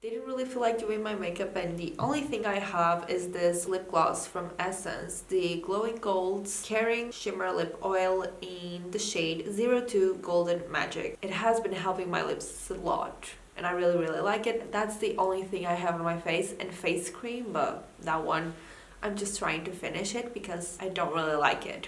Didn't really feel like doing my makeup, and the only thing I have is this lip gloss from Essence, the Glowing Golds Caring Shimmer Lip Oil in the shade 02 Golden Magic. It has been helping my lips a lot, and I really like it. That's the only thing I have on my face, and face cream, but that one I'm just trying to finish it because I don't really like it.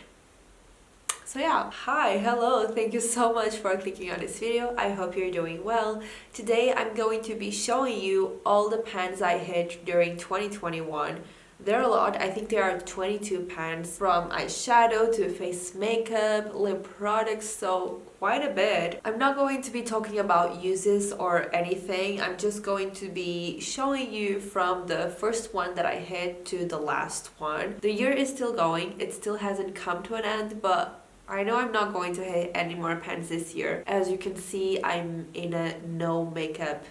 So yeah, hi, hello, thank you so much for clicking on this video. I hope you're doing well. Today I'm going to be showing you all the pans I hit during 2021. There are a lot. I think there are 22 pans, from eyeshadow to face makeup, lip products, so quite a bit. I'm not going to be talking about uses or anything. I'm just going to be showing you from the first one that I hit to the last one. The year is still going. It still hasn't come to an end, but I know I'm not going to hit any more pans this year. As you can see, I'm in a no makeup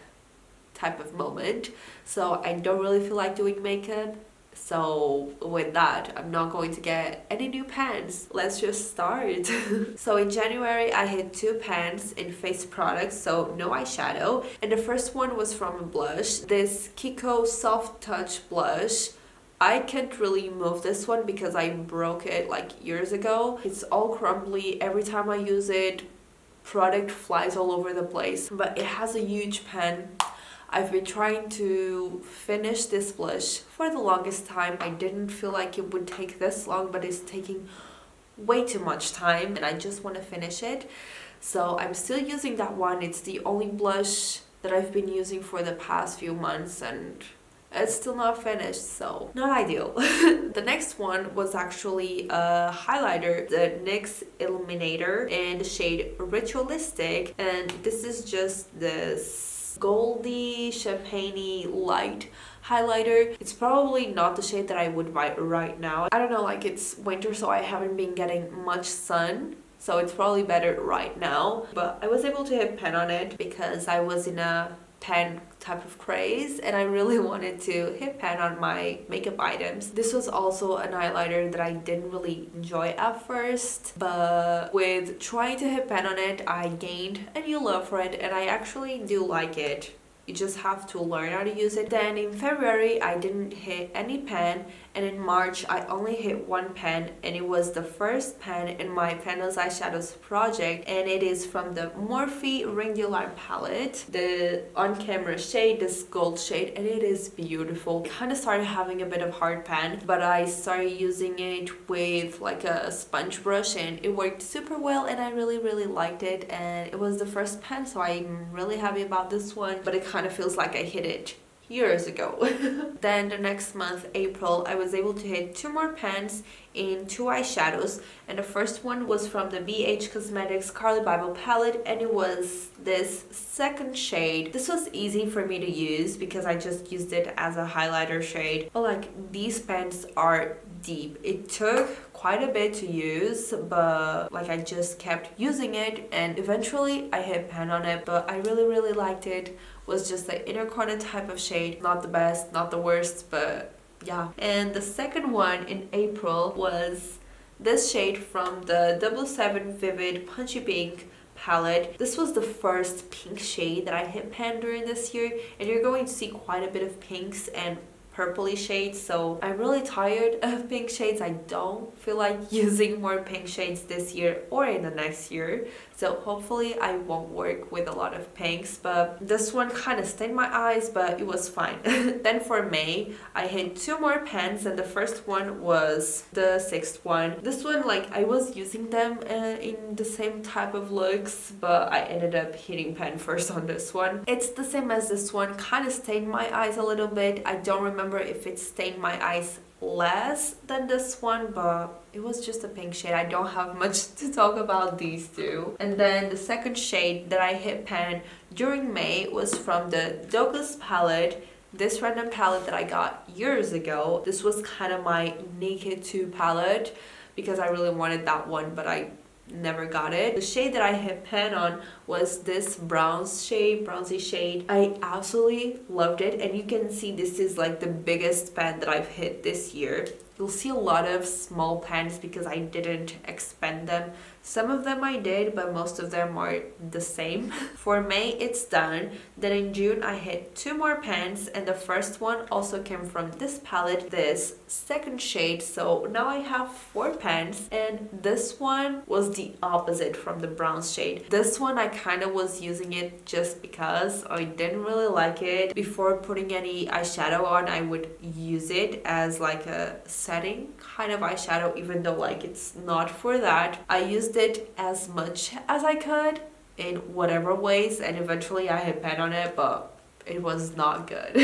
type of moment, so I don't really feel like doing makeup. So with that, I'm not going to get any new pans. Let's just start. So in January, I hit 2 pans in face products, so no eyeshadow. And the first one was from a blush, this Kiko Soft Touch blush. I can't really move this one because I broke it like years ago. It's all crumbly. Every time I use it, product flies all over the place. But it has a huge pan. I've been trying to finish this blush for the longest time. I didn't feel like it would take this long, but it's taking way too much time and I just want to finish it. So I'm still using that one. It's the only blush that I've been using for the past few months, and it's still not finished, so not ideal. The next one was actually a highlighter, the NYX Illuminator in the shade Ritualistic, and this is just this goldy champagne-y light highlighter. It's probably not the shade that I would buy right now. I don't know, like it's winter, so I haven't been getting much sun, so it's probably better right now. But I was able to hit pan on it because I was in a pan type of craze and I really wanted to hit pan on my makeup items. This was also an highlighter that I didn't really enjoy at first, but with trying to hit pan on it, I gained a new love for it and I actually do like it. You just have to learn how to use it. Then in February, I didn't hit any pan, and in March, I only hit 1 pan, and it was the first pan in my Panels Eyeshadows project, and it is from the Morphe Ring palette, the on-camera shade, this gold shade, and it is beautiful. Kind of started having a bit of hard pan, but I started using it with like a sponge brush, and it worked super well, and I really liked it, and it was the first pan, so I'm really happy about this one, but it kind of feels like I hit it years ago. Then the next month, April, I was able to hit 2 more pans in 2 eyeshadows, and the first one was from the BH Cosmetics Carly Bible palette, and it was this second shade. This was easy for me to use because I just used it as a highlighter shade, but like these pans are deep. It took quite a bit to use, but like I just kept using it and eventually I hit pan on it, but I really liked it. Was just the inner corner type of shade, not the best, not the worst, but yeah. And the second one in April was this shade from the 77 Vivid Punchy Pink palette. This was the first pink shade that I hit pan during this year, and you're going to see quite a bit of pinks and purpley shades, so I'm really tired of pink shades. I don't feel like using more pink shades this year or in the next year, so hopefully I won't work with a lot of pinks, but this one kind of stained my eyes, but it was fine. Then for May, I hit 2 more pans, and the first one was the 6th one. This one, like I was using them in the same type of looks, but I ended up hitting pan first on this one. It's the same as this one, kind of stained my eyes a little bit. I don't remember if it stained my eyes less than this one, but it was just a pink shade. I don't have much to talk about these two. And then the second shade that I hit pan during May was from the Douglas palette, this random palette that I got years ago. This was kind of my Naked 2 palette because I really wanted that one, but I never got it. The shade that I hit pan on was this bronzy shade. I absolutely loved it, and you can see this is like the biggest pan that I've hit this year. You'll see a lot of small pans because I didn't expand them Some of them I did, but most of them are the same. For May, it's done. Then in June, I hit 2 more pans, and the first one also came from this palette, this second shade. So now I have 4 pans, and this one was the opposite from the brown shade. This one I kind of was using it just because I didn't really like it. Before putting any eyeshadow on, I would use it as like a setting kind of eyeshadow, even though like it's not for that. I used it as much as I could in whatever ways, and eventually I hit pan on it, but it was not good.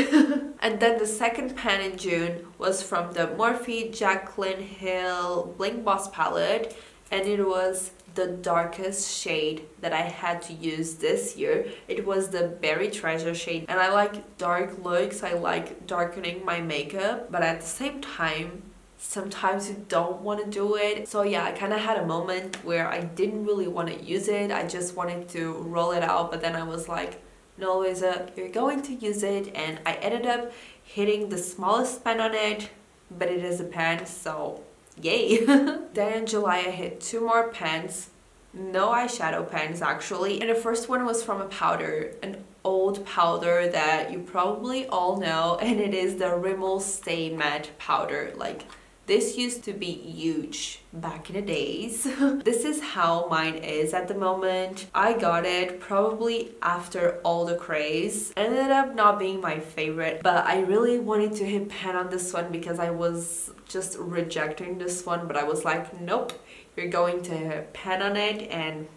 And then the second pan in June was from the Morphe Jaclyn Hill Bling Boss palette, and it was the darkest shade that I had to use this year. It was the Berry Treasure shade, and I like dark looks, I like darkening my makeup, but at the same time sometimes you don't want to do it. So yeah, I kind of had a moment where I didn't really want to use it. I just wanted to roll it out, but then I was like, no, Lisa, you're going to use it. And I ended up hitting the smallest pan on it, but it is a pan, so yay. Then in July I hit 2 more pans, no eyeshadow pans actually, and the first one was from a powder, an old powder that you probably all know, and it is the Rimmel Stay Matte powder. Like, this used to be huge back in the days. This is how mine is at the moment. I got it probably after all the craze. It ended up not being my favorite, but I really wanted to hit pan on this one because I was just rejecting this one, but I was like, nope, you're going to hit pan on it. And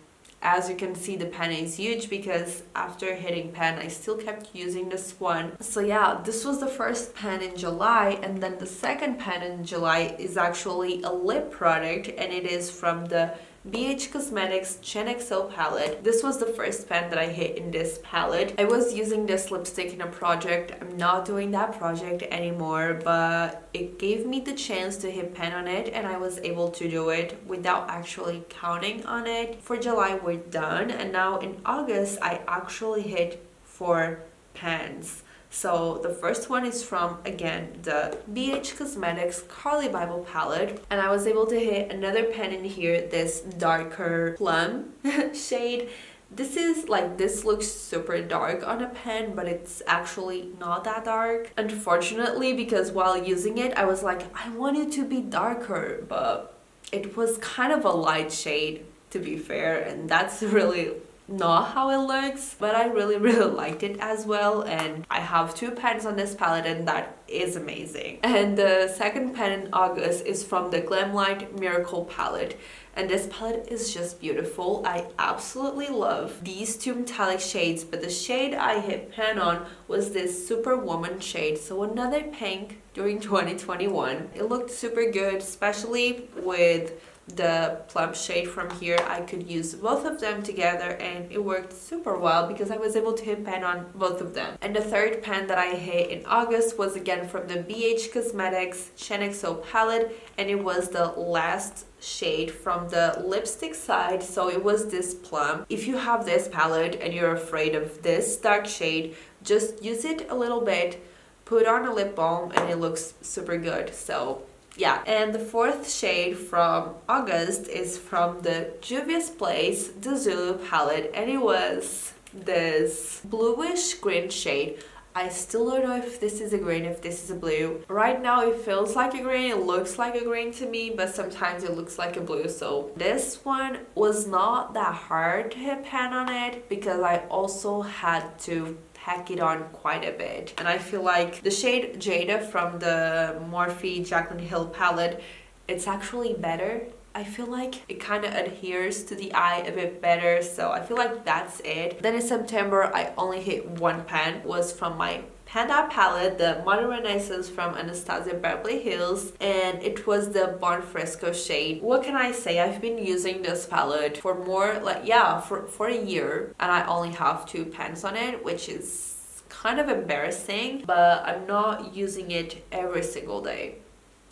as you can see, the pan is huge because after hitting pan, I still kept using this one. So yeah, this was the first pan in July, and then the second pan in July is actually a lip product, and it is from the BH Cosmetics Gen XO palette. This was the first pan that I hit in this palette. I was using this lipstick in a project. I'm not doing that project anymore, but it gave me the chance to hit pan on it, and I was able to do it without actually counting on it. For July, we're done, and now in August, I actually hit 4 pans. So the first one is from, again, the BH Cosmetics Carly Bible palette, and I was able to hit another pan in here, this darker plum shade. This looks super dark on a pen, but it's actually not that dark, unfortunately, because while using it, I was like, I want it to be darker, but it was kind of a light shade, to be fair, and that's really not how it looks, but I really liked it as well, and I have 2 pans on this palette, and that is amazing. And the second pan in August is from the Glamline Miracle palette, and this palette is just beautiful. I absolutely love these 2 metallic shades, but the shade I hit pan on was this Superwoman shade, so another pink during 2021. It looked super good, especially with the plum shade from here. I could use both of them together, and it worked super well because I was able to hit pan on both of them. And the third pan that I hit in August was again from the BH Cosmetics Gen XO palette, and it was the last shade from the lipstick side, so it was this plum. If you have this palette and you're afraid of this dark shade, just use it a little bit, put on a lip balm, and it looks super good. So yeah, and the fourth shade from August is from the Juvia's Place, the Zulu palette, and it was this bluish green shade. I still don't know if this is a green, if this is a blue. Right now it feels like a green, it looks like a green to me, but sometimes it looks like a blue. So this one was not that hard to hit pan on it because I also had to pack it on quite a bit. And I feel like the shade Jada from the Morphe Jaclyn Hill palette, it's actually better. I feel like it kind of adheres to the eye a bit better, so I feel like that's it. Then in September, I only hit 1 pan. It was from my Panda palette, the Modern Renaissance from Anastasia Beverly Hills, and it was the Bon Fresco shade. What can I say? I've been using this palette for for a year, and I only have 2 pans on it, which is kind of embarrassing, but I'm not using it every single day.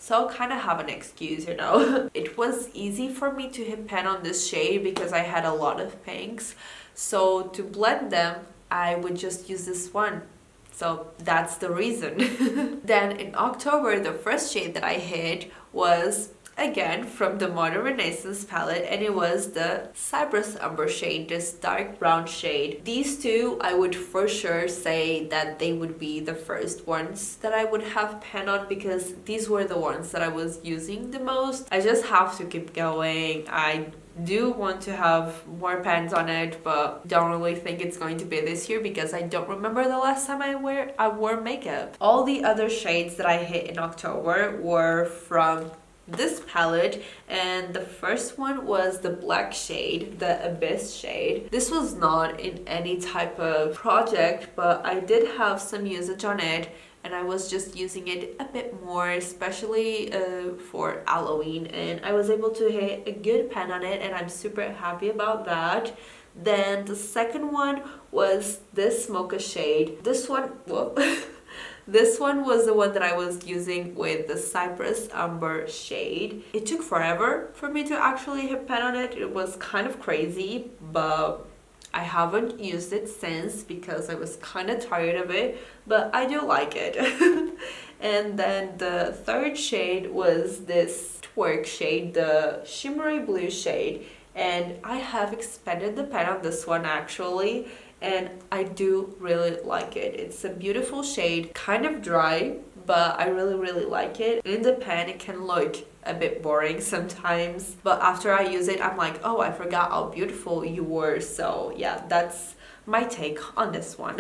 So I kind of have an excuse, you know. It was easy for me to hit pan on this shade because I had a lot of pinks. So to blend them, I would just use this one. So that's the reason. Then in October, the first shade that I hit was again from the Modern Renaissance palette, and it was the Cypress Umber shade, this dark brown shade. These two I would for sure say that they would be the first ones that I would have pen on, because these were the ones that I was using the most. I just have to keep going. I do want to have more pens on it, but don't really think it's going to be this year because I don't remember the last time I wore makeup. All the other shades that I hit in October were from this palette, and the first one was the black shade, the Abyss shade. This was not in any type of project, but I did have some usage on it, and I was just using it a bit more, especially for Halloween, and I was able to hit a good pen on it, and I'm super happy about that. Then the second one was this mocha shade. This one, whoa. This one was the one that I was using with the Cypress Umber shade. It took forever for me to actually hit pen on it. It was kind of crazy, but I haven't used it since because I was kind of tired of it, but I do like it. And then the third shade was this Twerk shade, the shimmery blue shade, and I have expanded the pen on this one actually, and I do really like it. It's a beautiful shade, kind of dry, but I really like it. In the pen it can look a bit boring sometimes, but after I use it I'm like, oh, I forgot how beautiful you were. So yeah, that's my take on this one.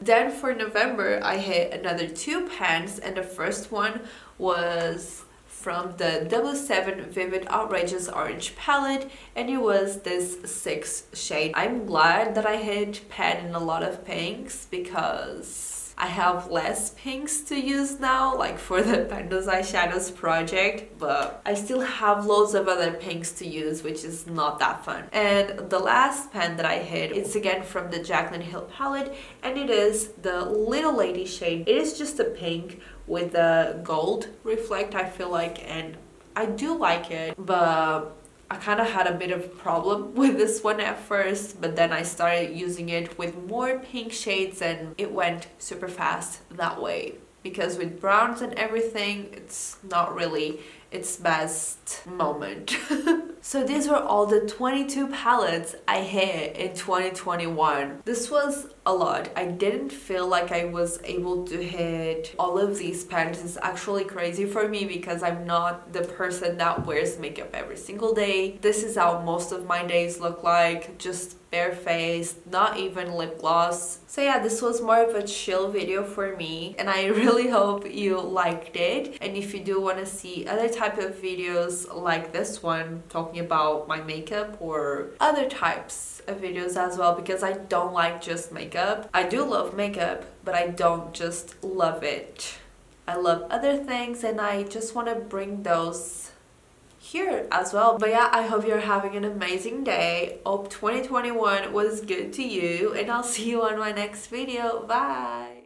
Then for November I hit another two pens, and the first one was from the 7 Vivid Outrageous Orange palette, and it was this 6 shade. I'm glad that I hit pen in a lot of pinks because I have less pinks to use now, like for the Pandas Eyeshadows project, but I still have loads of other pinks to use, which is not that fun. And the last pen that I hit, it's again from the Jaclyn Hill palette, and it is the Little Lady shade. It is just a pink with a gold reflect, I feel like, and I do like it, but I kind of had a bit of a problem with this one at first, but then I started using it with more pink shades and it went super fast that way, because with browns and everything, it's not really its best moment. So these were all the 22 palettes I hit in 2021. This was a lot. I didn't feel like I was able to hit all of these pens. It's actually crazy for me because I'm not the person that wears makeup every single day. This is how most of my days look like, just barefaced, not even lip gloss. So yeah, this was more of a chill video for me, and I really hope you liked it. And if you do want to see other type of videos like this one talking about my makeup, or other types of videos as well, because I don't like just makeup. I do love makeup, but I don't just love it. I love other things, and I just want to bring those here as well. But yeah, I hope you're having an amazing day. Hope 2021 was good to you, and I'll see you on my next video. Bye!